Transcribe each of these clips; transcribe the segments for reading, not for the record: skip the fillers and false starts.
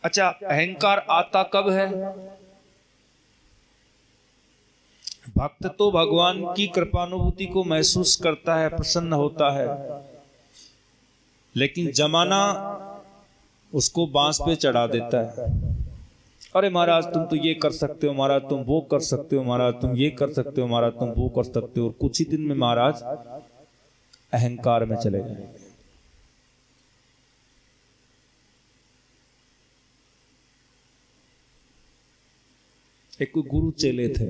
अच्छा, अहंकार आता कब है? भक्त तो भगवान की कृपानुभूति को महसूस करता है, प्रसन्न होता है, लेकिन जमाना उसको बांस पे चढ़ा देता है। अरे महाराज तुम तो ये कर सकते हो, महाराज तुम वो कर सकते हो, महाराज तुम ये कर सकते हो, महाराज तुम वो कर सकते हो। और कुछ ही दिन में महाराज अहंकार में चले जाएंगे। एक कोई गुरु चेले थे,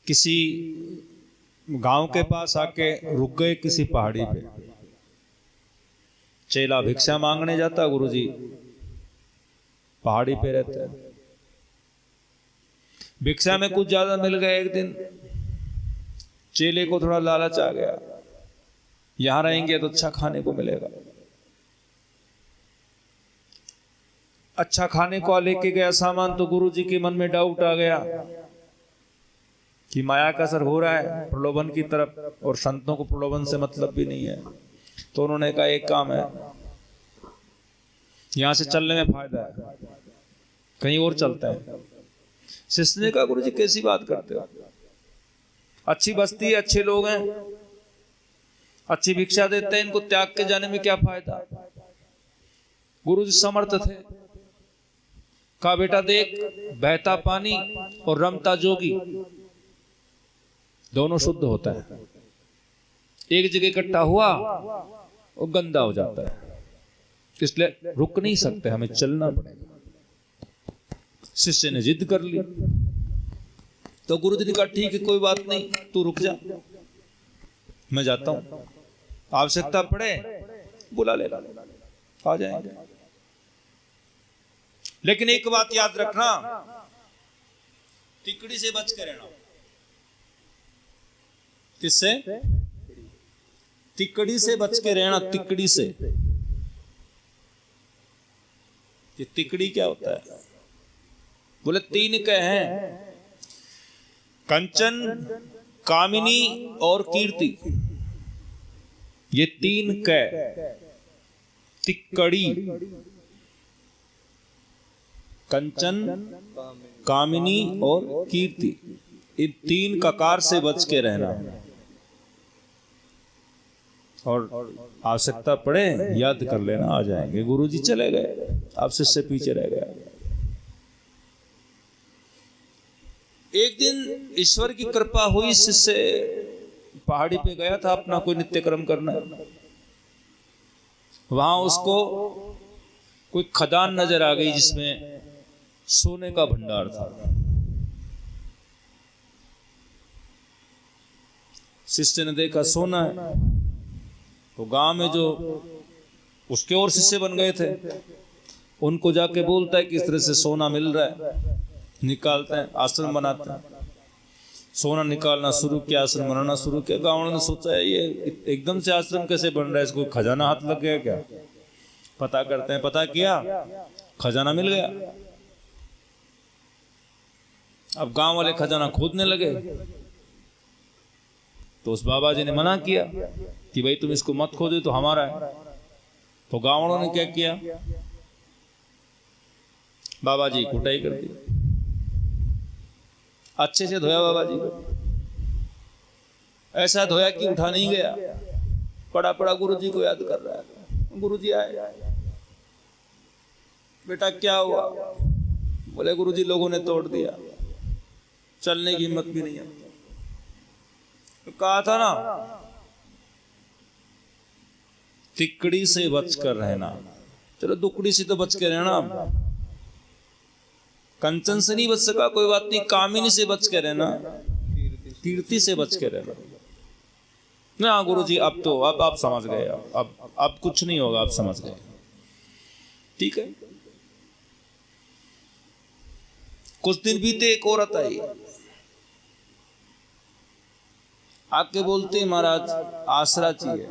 किसी गांव के पास आके रुक गए किसी पहाड़ी पे। चेला भिक्षा मांगने जाता, गुरुजी पहाड़ी पे रहते हैं। भिक्षा में कुछ ज्यादा मिल गया। एक दिन चेले को थोड़ा लालच आ गया, यहां रहेंगे तो अच्छा खाने को मिलेगा। अच्छा खाने को लेके गया सामान, तो गुरुजी के मन में डाउट आ गया कि माया का असर हो रहा है प्रलोभन की तरफ, और संतों को प्रलोभन से मतलब भी नहीं है। तो उन्होंने कहा एक काम है, यहां से चलने में फायदा है, कहीं और चलते हैं। शिष्य ने कहा गुरुजी कैसी बात करते हो, अच्छी बस्ती है, अच्छे लोग हैं, अच्छी भिक्षा देते हैं, इनको त्याग के जाने में क्या फायदा। गुरुजी समर्थ थे, कहा बेटा देख, बहता पानी और रमता जोगी दोनों शुद्ध होता है। एक जगह इकट्ठा हुआ और गंदा हो जाता है, इसलिए रुक नहीं सकते, हमें चलना पड़ेगा। शिष्य ने जिद कर ली, तो गुरु जी ने कहा ठीक है कोई बात नहीं, तू रुक जा, मैं जाता हूं, आवश्यकता पड़े बुला ले, आ जाएंगे। लेकिन एक बात याद रखना, तिकड़ी से बच के रहना। किससे? तिकड़ी से बच के रहना। तिकड़ी से। ये तिकड़ी क्या होता है? बोले तीन क हैं, कंचन, कामिनी और कीर्ति। ये तीन क, तिकड़ी, कंचन, कामिनी और कीर्ति, इन तीन ककार से बच के रहना। और आवश्यकता पड़े याद कर लेना, आ जाएंगे। गुरुजी चले गए, आप शिष्य पीछे रह गया। एक दिन ईश्वर की कृपा हुई, शिष्य पहाड़ी पे गया था अपना कोई नित्य कर्म करना। वहां उसको कोई खदान नजर आ गई जिसमें सोने का भंडार था। शिष्य ने देखा सोना है, तो गांव में जो उसके और शिष्य बन गए थे, उनको जाके बोलता है कि इस तरह से सोना मिल रहा है। निकालते हैं, आश्रम बनाते हैं। सोना निकालना शुरू किया, आश्रम बनाना शुरू किया। गांव ने सोचा है ये एकदम से आश्रम कैसे बन रहा है, इसको खजाना हाथ लग गया क्या? पता करते हैं। पता किया, खजाना मिल गया। अब गांव वाले खजाना खोदने लगे, तो उस बाबा जी ने मना किया कि भाई तुम इसको मत खोदो, तो हमारा है। तो गांव वालों ने क्या किया, बाबा जी कुटाई कर दी। अच्छे से धोया बाबा जी को, ऐसा धोया कि उठा नहीं गया। पड़ा पड़ा गुरु जी को याद कर रहा है। गुरु जी आए, बेटा क्या हुआ? बोले गुरु जी लोगों ने तोड़ दिया, चलने की हिम्मत भी नहीं है। तो कहा था ना, तिकड़ी से बच कर रहना। चलो दुकड़ी से तो बच के रहना, कंचन से नहीं बच सका कोई बात नहीं, कामिनी से बच के रहना, कीर्ति से बच के रहना। ना गुरुजी अब तो अब आप समझ गए, अब कुछ नहीं होगा, आप समझ गए, ठीक है। कुछ दिन बीते, एक औरत आई, आके बोलते महाराज आसरा चाहिए।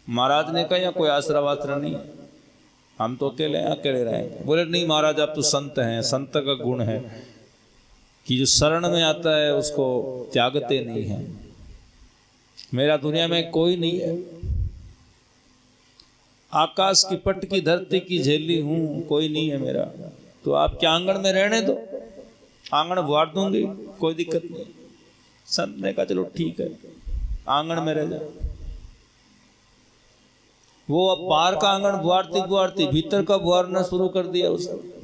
महाराज ने कहा या कोई आसरा वासरा नहीं है, हम तो अकेले रहेंगे। बोले नहीं महाराज आप तो संत हैं, संत का गुण है कि जो शरण में आता है उसको त्यागते नहीं हैं, मेरा दुनिया में कोई नहीं है, आकाश की पट की धरती की झेली हूं, कोई नहीं है मेरा। तो आप क्या आंगन में रहने दो, आंगन बुआर दूंगी, कोई दिक्कत नहीं। संत ने कहा चलो ठीक है, आंगन में रह जाओ। वो अब बाहर का आंगन बुआरती बुआरती भीतर का बुआरना शुरू कर दिया उसने।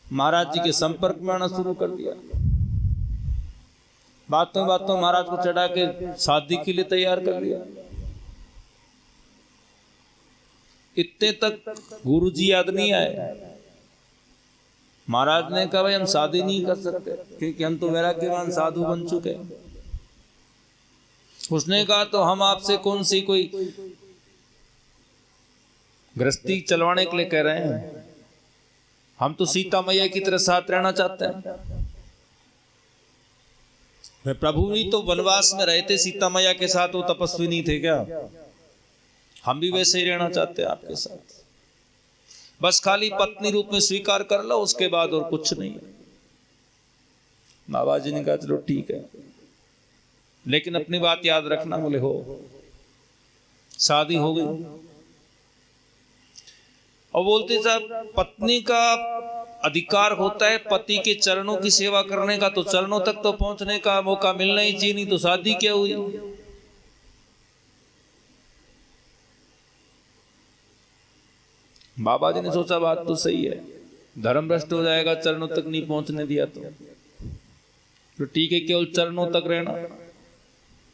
महाराज जी के संपर्क में आना शुरू कर दिया। बातों बातों महाराज को चढ़ा के शादी के लिए तैयार कर लिया। इतने तक गुरुजी याद नहीं आए। महाराज ने कहा भाई हम शादी नहीं कर सकते क्योंकि हम तो वैराग्यवान साधु बन चुके हैं। उसने कहा तो हम आपसे कौन सी कोई गृहस्थी चलवाने के लिए कह रहे हैं, हम तो सीता मैया की तरह साथ रहना चाहते हैं। वे प्रभु भी तो वनवास में रहे थे सीता मैया के साथ, वो तपस्वी नहीं थे क्या? हम भी वैसे ही रहना चाहते हैं आपके साथ, बस खाली पत्नी रूप में स्वीकार कर लो, उसके बाद और कुछ नहीं। बाबा जी ने कहा चलो ठीक है, लेकिन अपनी बात याद रखना। बोले हो। शादी हो गई और बोलते साहब पत्नी का अधिकार होता है पति के चरणों की सेवा करने का, तो चरणों तक तो पहुंचने का मौका मिलना ही चाहिए, नहीं तो शादी क्या हुई। बाबा जी ने सोचा बात तो सही है, धर्म भ्रष्ट हो जाएगा चरणों तक नहीं पहुंचने दिया तो ठीक है, केवल चरणों तक रहना,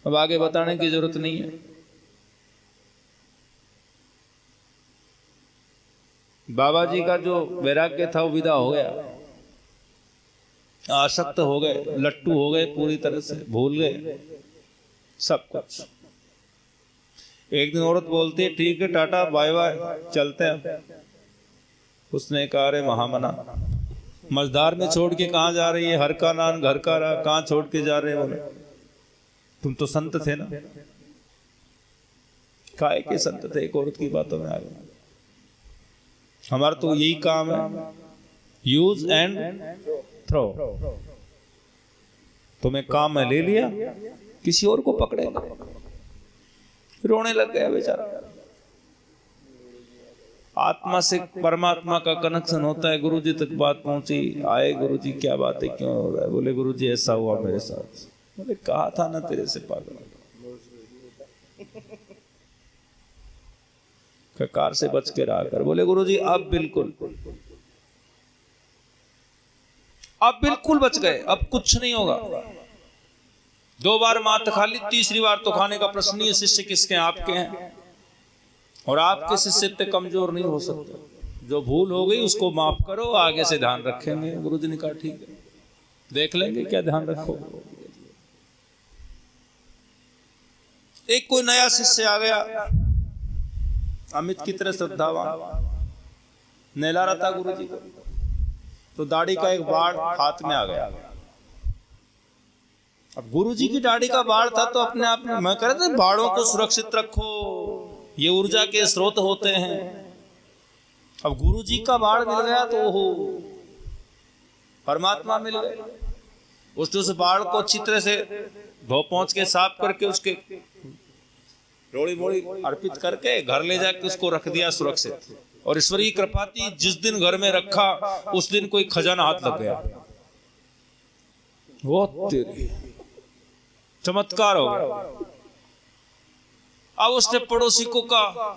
अब आगे बताने की जरूरत नहीं है। बाबा जी का जो वैराग्य था वो विदा हो गया, आसक्त हो गए, लट्टू हो गए, पूरी तरह से भूल गए सब कुछ। एक दिन औरत बोलती है ठीक है टाटा बाय बाय चलते हैं। उसने कहा अरे महामना, मजदार में छोड़ के कहाँ जा रही है, हर का नान घर का रहा, कहाँ छोड़ के जा रहे हो? तुम तो संत थे ना। काय के संत थे, एक औरत की बातों में आ गए। हमारा तो यही काम है, यूज एंड थ्रो। तुम्हें काम में ले लिया, किसी और को पकड़ेगा। रोने लग गया बेचारा। आत्मा से परमात्मा का कनेक्शन होता है। गुरुजी तक बात पहुंची, आए गुरुजी क्या बात है, क्यों हो रहा है? बोले गुरुजी ऐसा हुआ मेरे साथ। बोले कहा था ना तेरे से पागल, कार से बच के रहा कर। बोले गुरुजी अब बिल्कुल बच गए, अब कुछ नहीं होगा। 2 बार मात खा ली, तीसरी बार तो खाने का प्रश्न ही है। शिष्य किसके हैं? आपके हैं, और आपके शिष्य इतने कमजोर नहीं हो सकते। जो भूल हो गई उसको माफ करो, आगे से ध्यान रखेंगे। गुरुजी ने कहा ठीक है, देख लेंगे क्या ध्यान रखो। एक कोई नया शिष्य आ गया, अमित की तरह श्रद्धावान, नहला रहा था गुरुजी को, तो दाढ़ी का एक बाढ़ हाथ में आ गया। अब गुरुजी की दाढ़ी का बाढ़ था तो अपने आप में मैं कह रहा था बाढ़ों को सुरक्षित रखो, ये ऊर्जा के स्रोत होते हैं। अब गुरुजी का बाढ़ मिल गया तो ओहो परमात्मा मिल गए। उसने उस बाढ़ को अच्छी तरह से धो पहुंच के साफ करके उसके रोड़ी मोड़ी अर्पित करके घर ले जाके उसको रख दिया सुरक्षित। और ईश्वरीय कृपा थी, जिस दिन घर में रखा उस दिन कोई खजाना हाथ लग गया। वो तेरी चमत्कार हो गया। अब उसने पड़ोसी को कहा,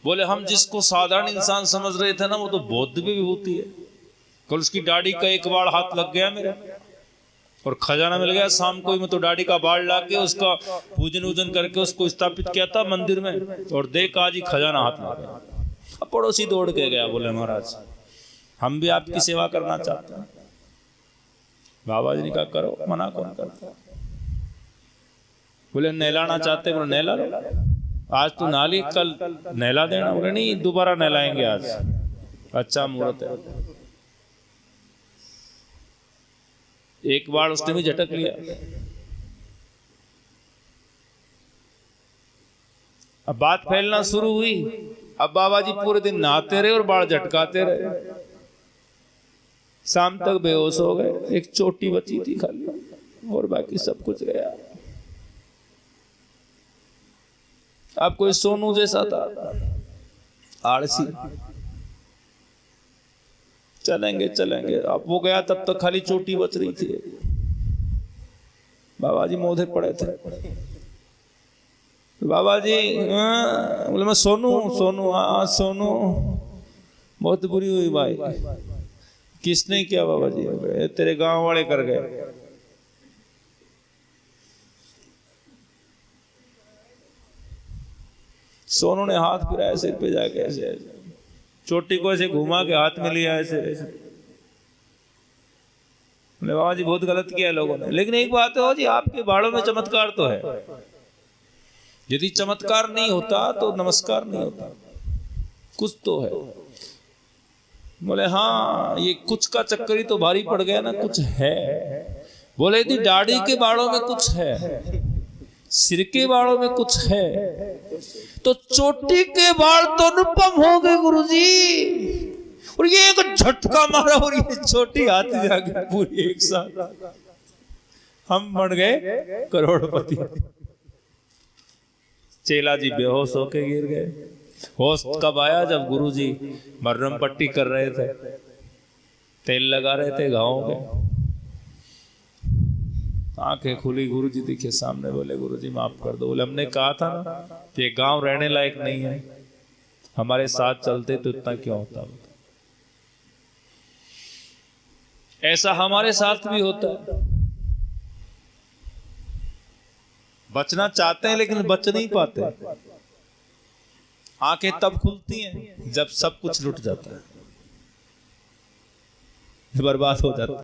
बोले हम जिसको साधारण इंसान समझ रहे थे ना वो तो बौद्ध भी विभूति है। कल उसकी दाढ़ी का एक बाल हाथ लग गया मेरे और खजाना मिल गया। शाम को ही मैं तो दाढ़ी का बाल लाके उसका पूजन वूजन करके उसको स्थापित किया था मंदिर में, और देख आज ही खजाना हाथ लग गया। अब पड़ोसी दौड़ के गया, बोले महाराज हम भी आपकी सेवा करना चाहते हैं। बाबा जी ने कहा करो, मना कौन करता। बोले नहलाना चाहते, बोले नहला लो, आज तो नाली कल नहला देना। बोले नहीं दोबारा नहलाएंगे आज, अच्छा मुहूर्त है। एक बार उसने भी झटक लिया। अब बात फैलना शुरू हुई। अब बाबा जी पूरे दिन नहाते रहे और बाढ़ झटकाते रहे। शाम तक बेहोश हो गए, एक चोटी बची थी खाली और बाकी सब कुछ गया। अब कोई सोनू जैसा था, आलसी, चलेंगे चलेंगे। अब वो गया तब तक खाली चोटी बच रही थी, बाबा जी मोधे पड़े थे। बाबा जी बोले मैं सोनू, सोनू हाँ सोनू, बहुत बुरी हुई भाई। किसने किया बाबा जी? तेरे गांव वाले कर गए। सोनू ने हाथ फिराया सिर पे जाके, ऐसे चोटी को ऐसे घुमा के हाथ में लिया ऐसे। बोले बाबा जी बहुत गलत किया लोगों ने। लेकिन एक बात है जी, आपके बालों में चमत्कार तो है। यदि चमत्कार नहीं होता तो नमस्कार नहीं होता, कुछ तो है। बोले हाँ ये कुछ का चक्कर ही तो भारी पड़ गया ना, कुछ है। बोले यदि दाढ़ी के बालों में कुछ है, सिर के बालों में कुछ है, तो चोटी के बाल तो अनुपम हो गए गुरुजी। और ये एक झटका मारा और ये छोटी हाथ जाके पूरी एक साथ, हम बन गए करोड़पति। चेला जी बेहोश होके गिर गए। होश कब आया? जब गुरुजी मर्रम पट्टी कर रहे थे, तेल लगा रहे थे घावों पे। आंखें खुली, गुरुजी दिखे सामने। बोले गुरुजी माफ कर दो। बोले हमने कहा था ना कि ये गांव रहने लायक नहीं है, हमारे साथ चलते तो इतना क्यों होता। ऐसा हमारे साथ भी होता है। बचना चाहते हैं लेकिन बच नहीं पाते। आंखें तब खुलती हैं जब सब कुछ लुट जाता है, बर्बाद हो जाता है।